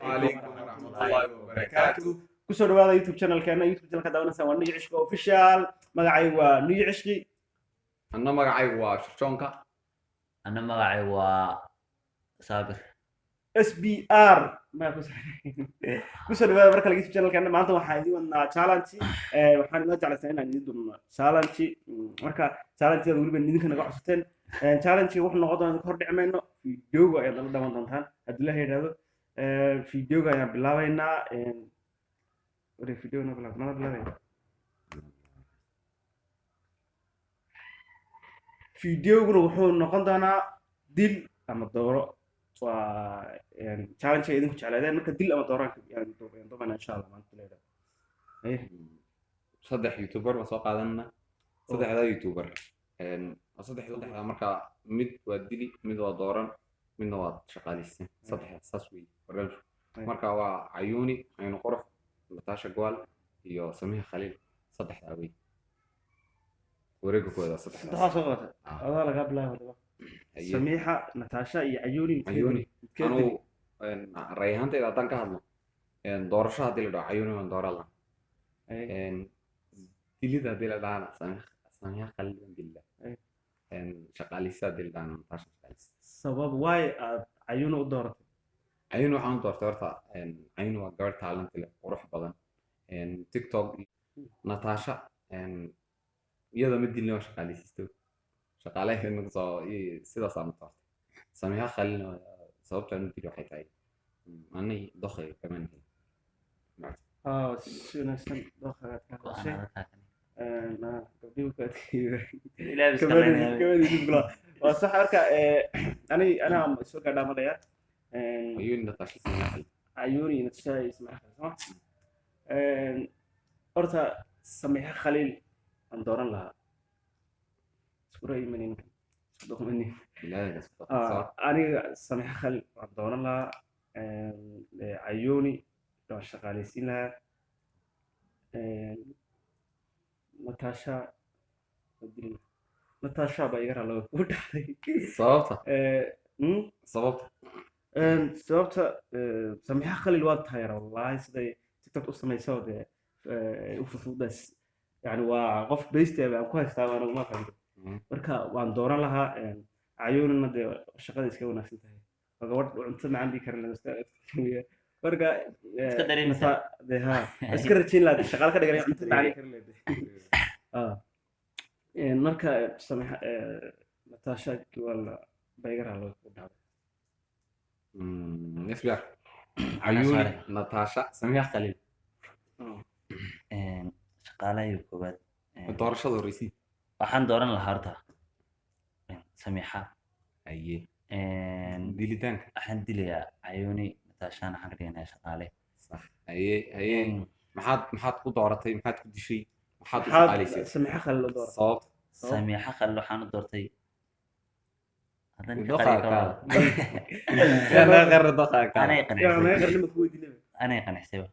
عليكم ورحمة الله وبركاته. kusoo dhawaada youtube channelka daawanaysa waa Niyo Cishqi official magacaygu waa Niyo Cishqi أنا مقعي وشرشونكا. أنا مقعي وصابر SBR ma kusoo dhawaada marka laga youtube channelka maanta waxaan idin wadnaa challenge waxaan idin jeclahay inaan idin doono challenge marka challenge waliba idinka naga codsateen challenge wuxuu noqon doonaa hor dhicmayno video ayaad la dhawan doontaan haddii la yiraahdo video ayaan bilaabaynaa video na bilaabay videoguna wuxuu noqon doonaa dil ama dooro waa challenge ay idinku jeclaadeen marka dil ama dooraan yani doona insha Allah maanta leeyahay صدح يوتيوبر وسوق عندنا صدح هذا يوتيوبر صدح مركا مد ودلي مد ودوران من نواد شغالين صدح ساسوي برج مركا وعيوني عيون قرح نتاشا جوال يو سميها خليل صدح أبي وريكو كذا صدح صدق هذا لا قبل هذا سميحة نتاشا عيوني أنا ريحان تيجي تانك هذا دورشة هذي لدا عيوني من دور الله تلي ذا دي لدا سميها خليل بالله شغاليسة دي لدا نتاشا شغاليسة سبب واي عيونه دورت عيونه عن دورتها عيونه وجار تعلم تلا وروح بدن تيك توك نتاشا يدا مدي لنا شغاليسة شغالة إنه سيدا صامتة سميها خليل سبب تعلم تلو حكاية أنا دخل كمان شنو دخل كذا ما قبل لا بس كمان وصح أركا أنا سوق قاعد أعمل يا عيوني نتاشا سميها خليل عيوني نتاشا اسمها صح أرتا سميها خليل أندوران لها سكوري منين صدق مني لا أنا سميها خليل أندوران لها عيوني لو شغالين لها نتاشا بايغرا لو كوداي صوبته sababta samiixa khalil waa tahay wallahi siday tiktok u sameeyso u fududaas yani waa qof beystay aan ku haystaa waan uma fahmin marka waan dooran lahaa ayuunna de shaqada iska wanaagsan tahay gabadh cunto macaan bi karin marka iska dareemisa de ha iska rajin lahaa shaqada ka dhigay cunto macaan karin leedahay marka samiixa natasha wala baygar halo ku dhacay اسمع عيوني ناتاشا سميها خليل shaqaalaha koobaad doorashada horreysay waxaan dooran lahaa horta samiixa aye dilitaanka waxaan dilayaa cayuuni nataashaan waxaan ka dhiganayaa shaqaale صح aye maxaad ku dooratay maxaad ku dishay maxaad u shaqaalaysay samiixa khalil loo dooro sabab samiixa khalil waxaan u doortay أنا قنعسبة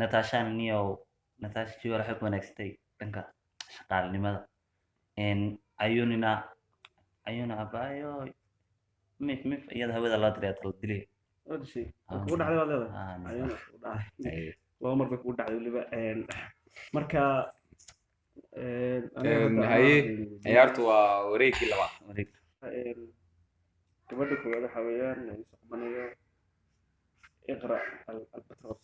نتاشا نيو نتاشا جوا رح يكون أكستي إنك شغال لماذا إن عيوننا أبايو مف يذهب إذا الله ترى تردلي هذا شيء كود على هذا عيوننا كود على لو مرة كود على اللي بقى مركا هاي عيارته وريكي لبعض gabadha koowaad waxa weeyaan isqabanayo iqra albatros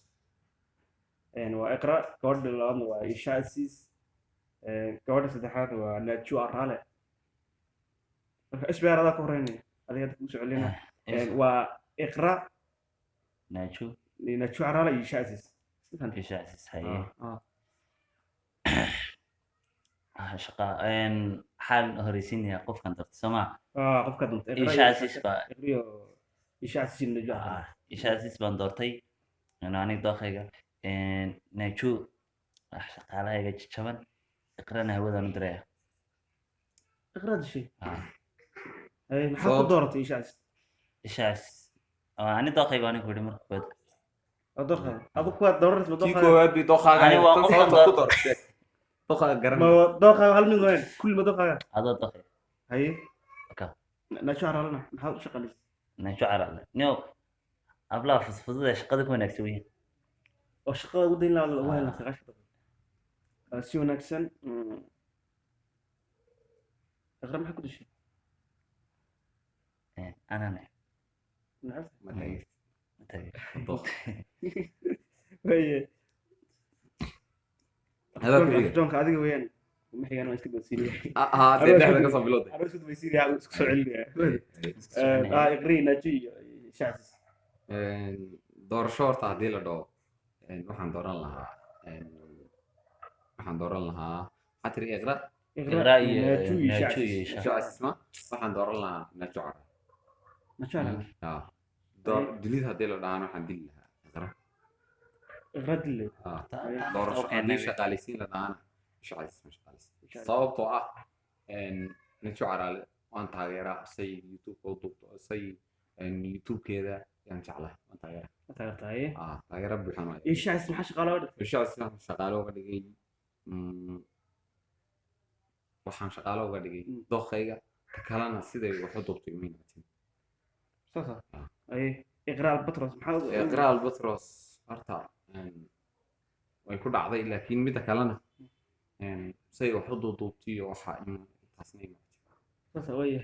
waa iqra gabadha labaadna waa isha asiis gabadha saddexaad waa naaju arale marka isbeerada ku horeynaya adiga ku soo celinaa waa iqra naaju arale iyo isha asiis haye shaqa xal horeysiinaya qofkan darto soma qofka darto isha asiis baan doortay aniga dookhayga naaju shaqaalahayga jajaban iqrana hawadaan u diraya iqrada shay maxaa ku dooratay isha asiis ani dookhayga aniga kudhi marka koowaad dookhayga adu kuwaad dooranaysa kii koowaad bi dookhaaga ani waa qofkan ku doortay دقة قرن ما دقة هل من وين كل ما دقة هذا دقة هاي أوكي نشعر لنا نحاول شغل نشعر لنا نيو hablaha fudfududa ee shaqada ku wanaagsan weyn oo shaqada ugu dayn lahaa lagu Ah. helna sagaashan daqiiqo si wanaagsan iqra maxaa ku dishay anana nacam ma taageer matagi dookh waye Adaa ku xiga. joonka adiga weeyaan ma xigaan waa iska doonsiinaya dee dhexda ka soo bilowday anoo isku doonsiinaya isku soo celinaya iqri naji iyo shacsis doorasho horta haddii la dhaho waxaan dooran lahaa waxaa tiri iqra Iqra iyo naaju iyo Naaju shacsis iyo Shacsis. shacasisma waxaan dooran lahaa najo cara najaa dilid haddii la dhahaan waxaan dili lahaa iqra iqra dille doorasho haddii shaqaalaysiin la dhahaana shacasisma shaqaalaysiin sababtoo ah najo caraale waan taageeraa say youtube u duubto say youtube-keeda yaan jeclahay waan taageeraa matagataye taageera buuxan waayo iyo shacsis maxaa shaqaalo shacasisma shaqaale uga dhigay waxaan shaqaale uga dhigay dookayga kalena siday wax u duubtay uma yimaadin saasa aye iqra albatros maxaa iqra albatros horta way ku dhacday laakiin midda kalena say wax u duubtay iyo waxa intaasna imaatay saasa waye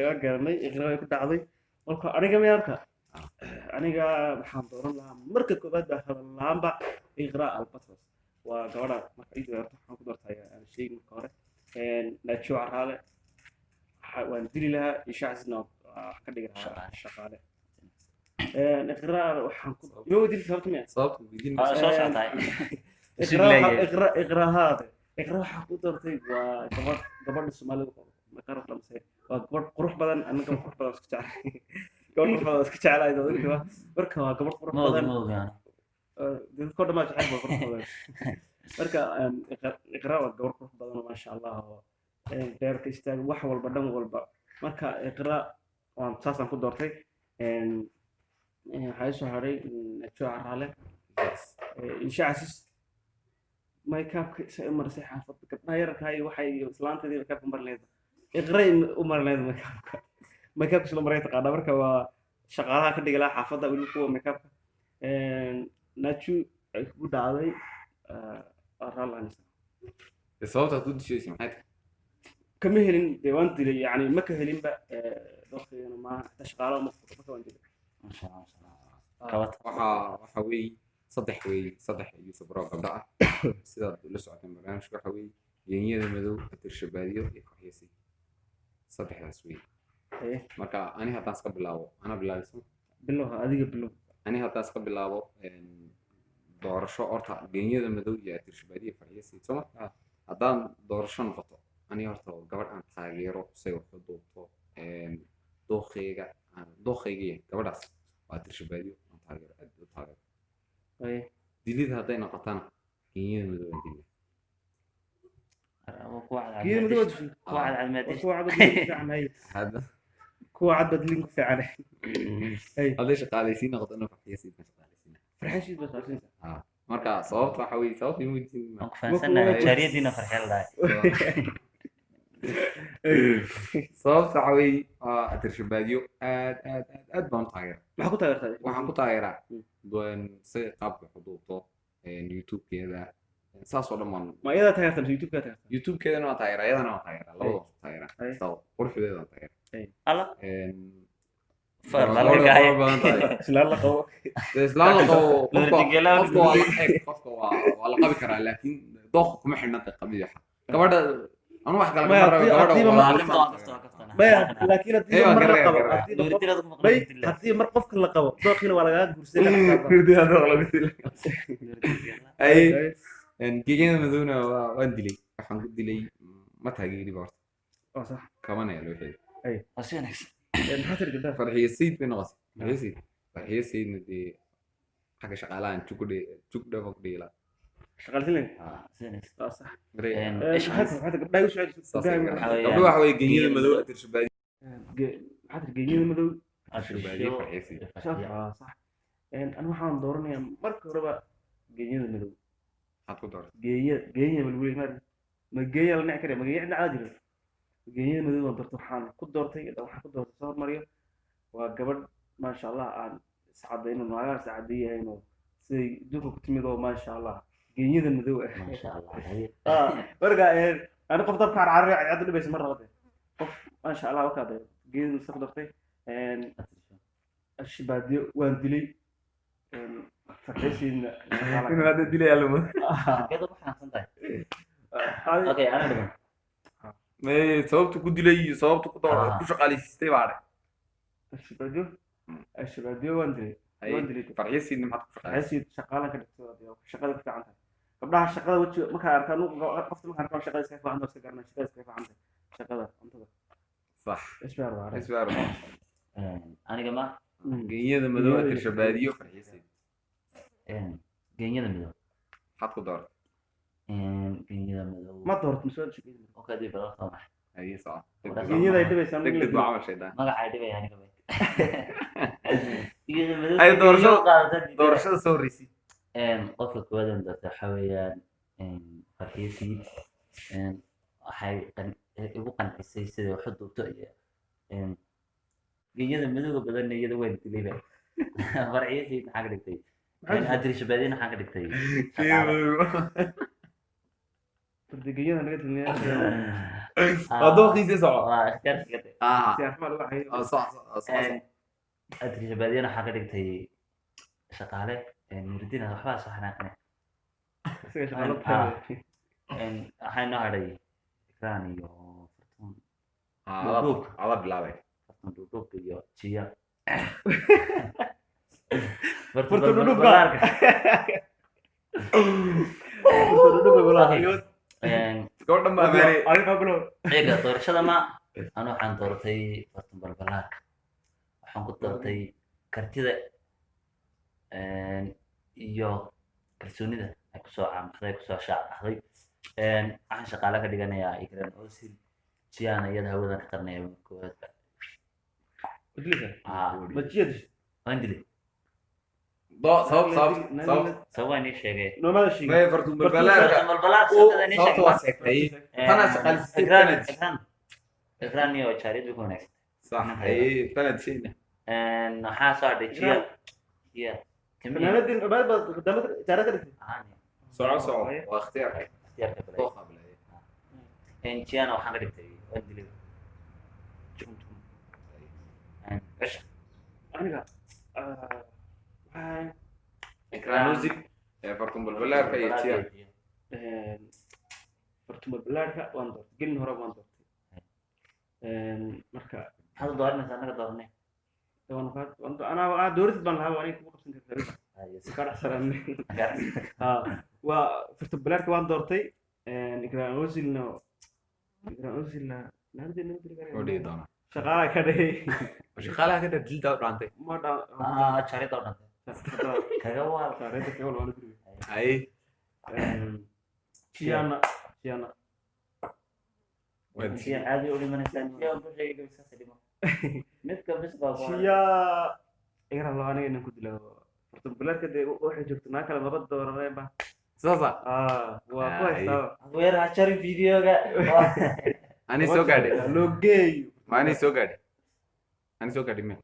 waa garanay iqra way ku dhacday marka aniga miyaarka aniga waxaan dooran lahaa marka koobaad baa hadal lahaanba iqra albatros waa gabadha marka ii doorto waxaan ku doortay sheeg marka hore najo caraale waan dili lahaa iyo shacasna wax ka dhigi lahaa shaqaale iqra waxaan ku ima wadili sababta miya sababta weydiin soo socotay iqrahaade iqra waxaa ku doortay waa gabadha soomaalida maqarab lamse waa gabadh qurux badan ana gabadh qurux badan isku jeclay gabadh qurux badan isku jeclay marka waa gabadh qurux ma ogi badan ma ogaan dadko dhamaa jecel baa qurux badan marka iqra waa gabadh qurux badan oo maasha allah oo beerka istaaga wax walba dhan walba marka iqra waan saasaan ku doortay waxaa isoo haray najo caraale shacsis maykabka isa u marisay xaafadda gabdhaha yararkaa iyo waxay islaanteedii maykabka mari lahayd iqray u mari lahayd maykabka isla maray taqaana marka waa shaqaalaha ka dhigi lahaa xaafadda weli kuwa maykabka naaju ay kugu dhacday raallanisa sababtaad ku dishaysa maxay tahay kama helin dee waan dilay yani ma ka helinba doorkeena maaha xataa shaqaalaha marka waan dilay waxa weeye saddex yuusubro gabdho ah sidaad ula socoteen barnaamijka waxa weeye yenyada madow atirshabaadiyo iyo kooxyasi saddexdaas wey marka ani haddaan iska bilaabo ana bilaabaysa bilow adiga bilow ani haddaan iska bilaabo doorasho horta genyada madow iyo atirshabaadiyo kooxyasi soma haddaan doorasho noqoto ani horta gabadh aan taageero say wax u duubto dookhayga gabadhaas waa atirshabaadiyo aan taageero aad u taageero dilid hadday noqotana genyada madow aan dilay kuwa cad badlin ku fiican hadday shaqaalaysiin noqotana kooxyasi baan shaqaalaysiina farxashiid baa shaqaalaysiinaysaa marka sababta waxa weeye sababta ima weydiin waan ku fahansanahay jaariyadiina farxeel lahay sababta waxa weeye waa atirshabaadiyo aad baan u taageera maxaa ku taageertaa waxaan ku taageeraa si qaabka xuduubto youtube-keeda saas oo dhan baan ma iyadaa taageertaa mise youtube-kaa taageertaa youtube-keedana waan taageeraa iyadana waan taageeraa labadaba waan taageeraa sabab quruxdeeda waan taageeraa alla islaan la qabo islaan la qabo qofka waa la qabi karaa laakiin dooqa kuma xidhna qabiixa gabadha anu wax kale kama rabo gabadha maya laakiin haddii mar la qabo haddii mar qofka la qabo dooqiina waa lagaga guursan geegyada madowna waan dilay waxaan ku dilay ma taageeriba horta sax kabanaya loo xeeday waa si wanaagsan maxaa tiri gabdhaha farxiyo sayid bay noqotay farxiyo sayidna dee xagga shaqaalahan jugdhaba ku dhigila shaqaalsiin si wanaagsan sax ishaas gabdhaha u socodisa gabdho waxa weeye genyada madow atirshabaadiyo maxaa tiri geenyada madow atirshabaadiyo farxiyo sayid sax anu waxaan dooranayaa marka horeba geenyada madow maxaad ku doortay geenya malwey ma geenya la nici karaya ma geenya dhacdaa jiro geenyada madow waan doortay waxaan ku doortay soo hormariyo waa gabadh maasha allah aan sacadayno noocaas sacadayayno siday duka ku timid oo maasha Allah geeyada madow ah maasha Allah haye marka ana qof dabka carari cad dhibaysa mar rabade qof maasha Allah ka day geeyada soo dartay الشبابيو واندلي فرحيسين inuu hadda dilay almo keedo waxaan santahay okay ana dhiman may sababtu ku dilay iyo sababtu ku ku shaqaaleysiistay baa الشبابيو واندلي farxiisiin maxaad ku shaqaaleysiistay فرحيسين شغاله كدغتو شقada ku fiican tahay gabdhaha shaqada waji marka arkaan qofta marka arkaan shaqada iska fiican tahay garna shaqada iska fiican tahay shaqada antada صح isbaar waa isbaar aniga ma geeyada madow ee shabaadiyo farxiisiin geeyada madow maxaad ku door geeyada madow ma doorto mas'uul shaqada okay dib baa soo maxay ay soo geeyada ay dhibaysan degdeg ma camal shaydan magaca ay dhibay aniga bay geeyada madow ay doorashada soo risi qofka koowaad dadka waxa weeyaan farxiisiin waxay igu qancisay sida wax duubto iyo geeyada madowga badan iyada way dilayba farxiisiin maxaa ka dhigtay hadri shabaadina maxaa ka dhigtay geeyada naga tilmaamay adooqiisa soo waa iskar sigate siyaasma lagu hayo صح hadri shabaadina maxaa ka dhigtay shaqaale nuridina waxbaa soo xanaaqnay isaga shaqalo waxay noo hadhay ikraan iyo ala bilaabay duduk iyo jiya duduk gabadhan baa meelay eega doorashada ma anu waxaan doortay fartan balbalaarka waxaan ku doortay kartida iyo kalsoonida ay kusoo caamaxday kusoo shaacbaxday waxaan shaqaale ka dhiganayaa ikraan osil jiyana iyada hawadan ka qarnaya koowaad majiyad andili sababaa nii sheegay nomada shii may fartu balbalaarka balbalaarka sababta nii sababta waa sheegay sheegtay tana shaqaaleysiistay ikraan iyo jaarid ku wanaagsan صح اي ثلاث شيء waxaa soo hadhay jiya fanaanadin baad qadamada jaarada صعو واختيارك اختيارka توقع بالله jiyana waxaan ka dhigtay andili عشق aniga اكرانوزي فركم بالبلار كي تيا fartuma balaarka waan doortay gelin hore waan doortay marka hada dooranaysa anaga dooranay أنا دورت بان لها وأنا كم قصدي كذا كار حسنا وفرت بلاد كمان دورتي نقرأ نوزلنا نادي ودي دانا شغالة كده شغالة كده دل دور رانتي ما دا شاري دورنا كجوال شاري تكول ولا كده أي شيانا شيان عادي أولي من الثاني شيان بشيء كم ساسلي ما متك بس بابا شيا إيرا الله أنا إنك كنت له فرت بلاد كده واحد جبت ناكل ما بد دور رأي صح وكويس وير هاشري فيديو كا أنا سو قاعد لوجي ما أنا سو قاعد مين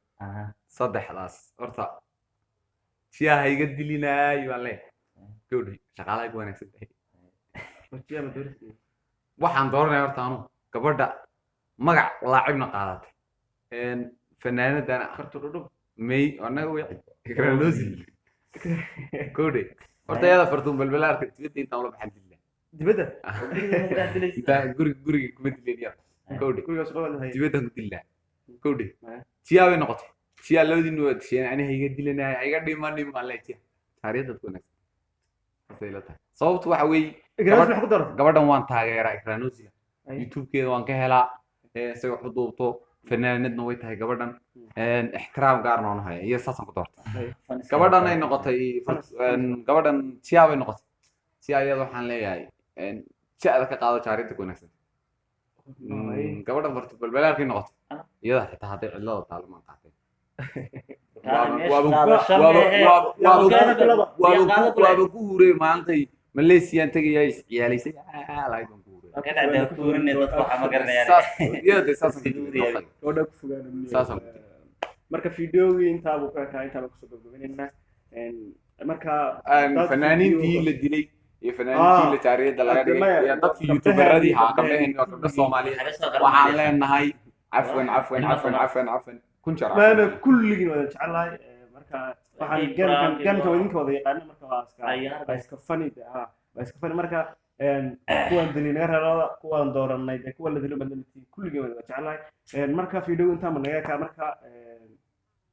صدق خلاص أرتا شيا هيجد لينا يوالله كودي شغالة كوينة سدي وشيا مدرس waxaan dooranay horta anu gabadha magac laacibna qaadatay fanaanadana kartudhub may anaga wixii ikraaloosi koode horta yada fartuun balbalaarka dibadda intaan ula baxan dilaa dibadda inta guriga kuma dileen koode guriga soo wada hay dibadda ku dilaa koode siyaa way noqotay siyaa labadiin waa tisheen ani hayga dilanay hayga dhiman alle tiya taariikhda ku wanaagsan asay la tahay sababtu waxa weey gabadhan waan taageeraa ikraanusiga youtube-keeda waan ka helaa say wax u duubto fanaanadna way tahay gabadhan ixtiraam gaarna waan haya iyo saasaan ku doortay gabadhan ay noqotay gabadhan siyaa bay noqotay siyaa iyada waxaan leeyahay ja'da ka qaado jaarinta ku wanaagsan gabadhan fartu balbalaarkay noqotay iyada xitaa hadday cidlada taalimaan qaatay waaba ku huray maantay malaysia tagay ciyaalaysay laay baan ku huray كده ده كورن ده طبعا ما قرنا يعني يا ده اساسا ودا ku fogaanay اساسا marka fiidiyoogii intaa buu ka kaa intaa kusoo gabagabeynayna marka fanaaniintii la dilay iyo fanaaniintii la taariyada laga dhigay iyo dadkii youtuberadii haa gabdhaheen waa gabdho Soomaaliyeed waxaan leenahay cafwan kun jar maana kulligiin wada jecelahay marka waxaan gamka idinka wada yaqaana marka waa iska funny waa iska funny marka kuwan dilinaga reerada kuwan dooranay kuwa la dilo badaltii kulligiin wada jecelahay marka video inta ma naga ka marka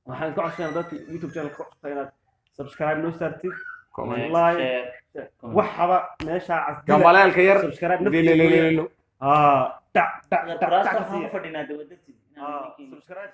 waxaan ku codsanaa dadka YouTube channel ku codsanaa inaad subscribe noo saartid comment like waxaba meesha casdi gambalaalka yar subscribe lelelelelo ta fadhinaa dawladda subscribe